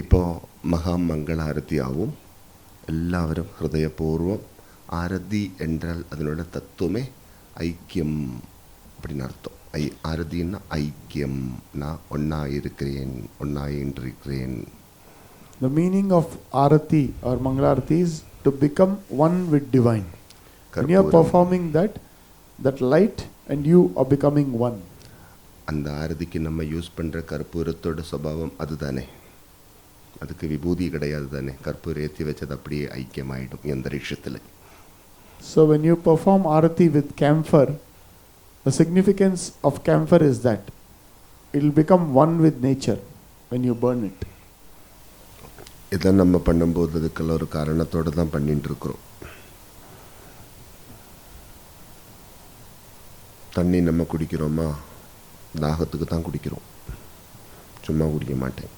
ഇപ്പോൾ മഹാമംഗളാരതിയാവും. എല്ലാവരും ഹൃദയപൂർവ്വം ആരതി என்றால் அதனோட தத்துவமே ஐக்கியம் அப்படின்னு அர்த்தம். ஆரதின்னா ஐக்கியம், நான் ஒன்னாக இருக்கிறேன், ஒன்னாக இருக்கிறேன். The meaning of Arati or Mangalarati is to become one with divine. When you are performing that light and you are becoming one. அந்த ஆரதிக்கு நம்ம யூஸ் பண்ணுற கற்பூரத்தோட சுபாவம் அதுதானே, அதுக்கு விபூதி கிடையாது தானே, கற்பூரம் ஏற்றி வச்சது அப்படியே ஐக்கியமாயிடும் அந்தரிக்ஷத்தில். So when you perform Arati with camphor, the significance of camphor is that it will become one with nature when you burn it. இதை நம்ம பண்ணும்போது அதுக்கெல்லாம் ஒரு காரணத்தோடு தான் பண்ணிட்டு இருக்கிறோம். தண்ணி நம்ம குடிக்கிறோமா, தாகத்துக்கு தான் குடிக்கிறோம், சும்மா குடிக்க மாட்டேன்.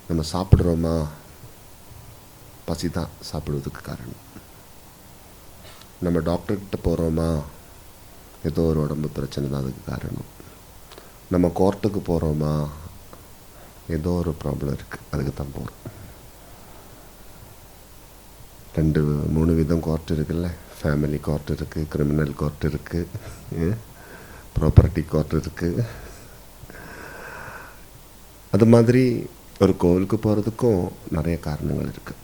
நம்ம சாப்பிட்றோமா, பசி தான் சாப்பிடுவதுக்கு காரணம். நம்ம டாக்டர்கிட்ட போகிறோமா, ஏதோ ஒரு உடம்பு பிரச்சனை தான் அதுக்கு காரணம். நம்ம கோர்ட்டுக்கு போகிறோமா, ஏதோ ஒரு ப்ராப்ளம் இருக்குது, அதுக்கு தான் போகிறோம். 2-3 விதம் கோர்ட் இருக்குல்ல, ஃபேமிலி கோர்ட் இருக்குது, கிரிமினல் கோர்ட் இருக்குது, ப்ராப்பர்ட்டி கோர்ட் இருக்குது. அது மாதிரி ஒரு கோவிலுக்கு போகிறதுக்கும் நிறைய காரணங்கள் இருக்குது.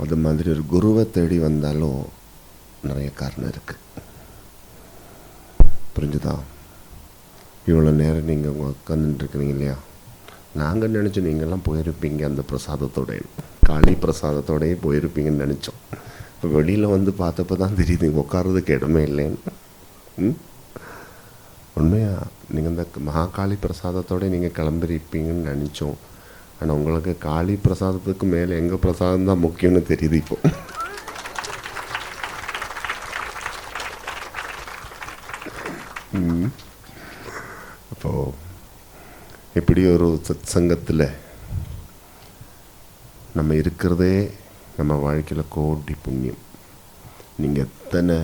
அது மாதிரி ஒரு குருவை தேடி வந்தாலும் நிறைய காரணம் இருக்குது. புரிஞ்சுதா? இவ்வளோ நேரம் நீங்கள் உட்காந்துட்டுருக்கிறீங்க இல்லையா, நாங்கள் நினச்சோம் நீங்கள்லாம் போயிருப்பீங்க அந்த பிரசாதத்தோட, காளி பிரசாதத்தோடையே போயிருப்பீங்கன்னு நினச்சோம். இப்போ வெளியில் வந்து பார்த்தப்போ தான் தெரியுது இங்கே உட்காரதுக்கு இடமே இல்லைன்னு. உண்மையாக நீங்கள் இந்த மகாகாளி பிரசாதத்தோடு நீங்கள் கிளம்பிருப்பீங்கன்னு நினச்சோம். ஆனால் உங்களுக்கு காளி பிரசாதத்துக்கு மேலே எங்கள் பிரசாதம் தான் முக்கியம்னு தெரியுது இப்போ. அப்போது இப்படி ஒரு சத் சங்கத்தில் நம்ம இருக்கிறதே நம்ம வாழ்க்கையில் கோடி புண்ணியம். நீங்கள் எத்தனை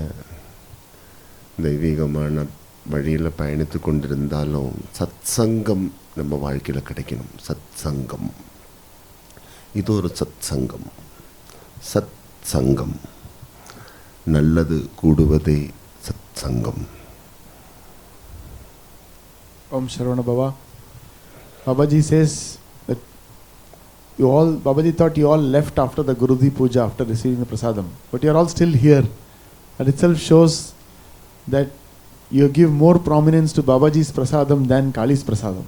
தெய்வீகமான வழியில் பயணித்து கொண்டிருந்தாலும் சத் சங்கம் நம்ம வாழ்க்கையில் கிடைக்கணும். சத் சங்கம், இது ஒரு சத் சங்கம். சத் சங்கம், நல்லது கூடுவதே சத் சங்கம். Om Sharavana Baba. Babaji says that Babaji thought you all left after the Guruji Puja, after receiving the prasadam, but you are all still here. That itself shows that you give more prominence to Babaji's prasadam than Kali's prasadam.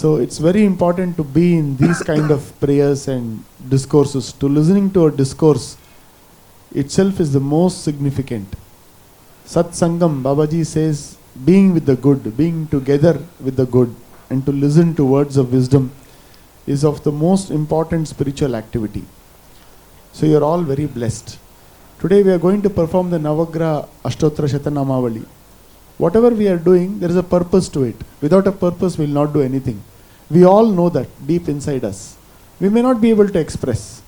So it's very important to be in these kind of prayers and discourses. To listening to a discourse itself is the most significant. Sat Sangam, Babaji says, being with the good, being together with the good, and to listen to words of wisdom is of the most important spiritual activity. So you are all very blessed. Today we are going to perform the Navagraha Ashtotra Shatanamavali. Whatever we are doing, there is a purpose to it. Without a purpose, we will not do anything. We all know that deep inside us. We may not be able to express.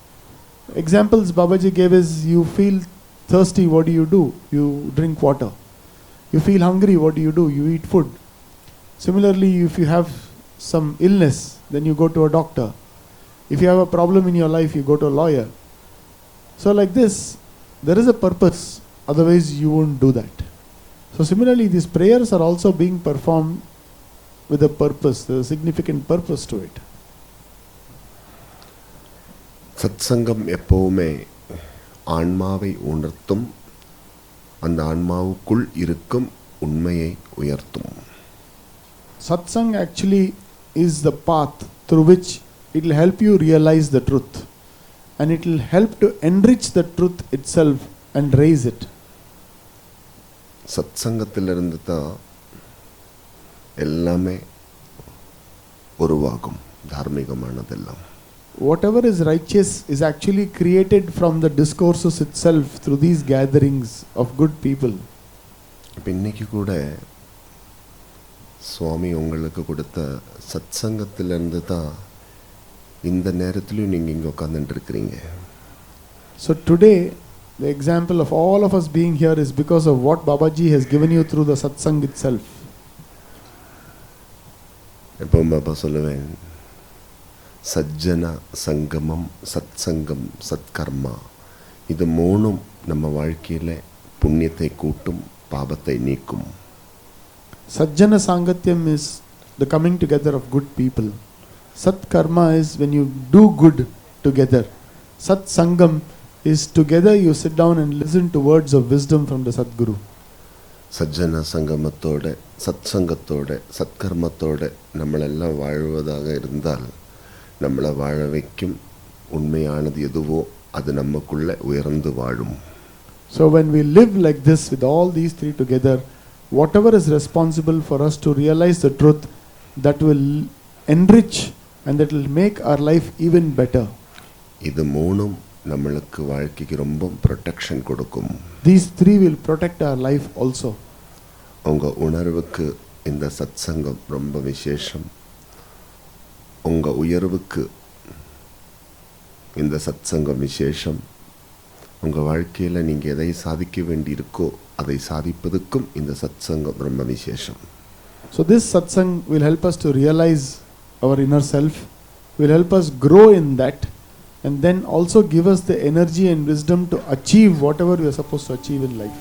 Examples Babaji gave is, you feel thirsty, what do? You drink water. You feel hungry, what do? You eat food. Similarly, if you have some illness, then you go to a doctor. If you have a problem in your life, you go to a lawyer. So like this, there is a purpose, otherwise you won't do that. So similarly, these prayers are also being performed with a purpose, a significant purpose to it. சத்சங்கம் எப்போவுமே ஆன்மாவை உணர்த்தும், அந்த ஆன்மாவுக்குள் இருக்கும் உண்மையை உயர்த்தும். Satsang actually is the path through which it will help you realize the truth, and it will help to enrich the truth itself and raise it. சத்சங்கத்திலிருந்து தான் எல்லாமே உருவாகும், தார்மீகமானதெல்லாம். Whatever is righteous is actually created from the discourses itself through these gatherings of good people. இப்போ இன்னைக்கு கூட சுவாமி உங்களுக்கு கொடுத்த சத்சங்கத்திலிருந்து தான் இந்த நேரத்திலையும் நீங்கள் இங்கே உட்காந்துட்டு இருக்கிறீங்க. So today, the example of all of us being here is because of what Babaji has given you through the satsang itself. எப்பவும் பாப்பா சொல்லுவேன், சஜ்ஜன சங்கமம், சத் சங்கம், சத்கர்மா, இது மூணும் நம்ம வாழ்க்கையில் புண்ணியத்தை கூட்டும், பாபத்தை நீக்கும். Sajjana Sangatyam is the coming together of good people. Sat Karma is when you do good together. Sat Sangam is together you sit down and listen to words of wisdom from the Sadguru. சஜ்ஜன சங்கமத்தோட, சத் சங்கத்தோட, சத்கர்மத்தோட நம்மளெல்லாம் வாழ்வதாக இருந்தால் நம்மளை வாழ வைக்கும் உண்மையானது எதுவோ அது நமக்குள்ளே உயர்ந்து வாழும். So when we live like this with all these three together, whatever is responsible for us to realize the truth, that will enrich and that will make our life even better. இது மூணும் நம்மளுக்கு வாழ்க்கைக்கு ரொம்ப protection கொடுக்கும். These three will protect our life also. உங்கள் உணர்வுக்கு இந்த சத் சங்கம் ரொம்ப விசேஷம். உங்கள் உயர்வுக்கு இந்த சத் சங்கம் விசேஷம். உங்கள் வாழ்க்கையில் நீங்கள் எதை சாதிக்க வேண்டியிருக்கோ அதை சாதிப்பதற்கும் இந்த சத் சங்கம் ரொம்ப விசேஷம். So this satsang will help us to realize our inner self, will help us grow in that, and then also give us the energy and wisdom to achieve whatever we are supposed to achieve in life.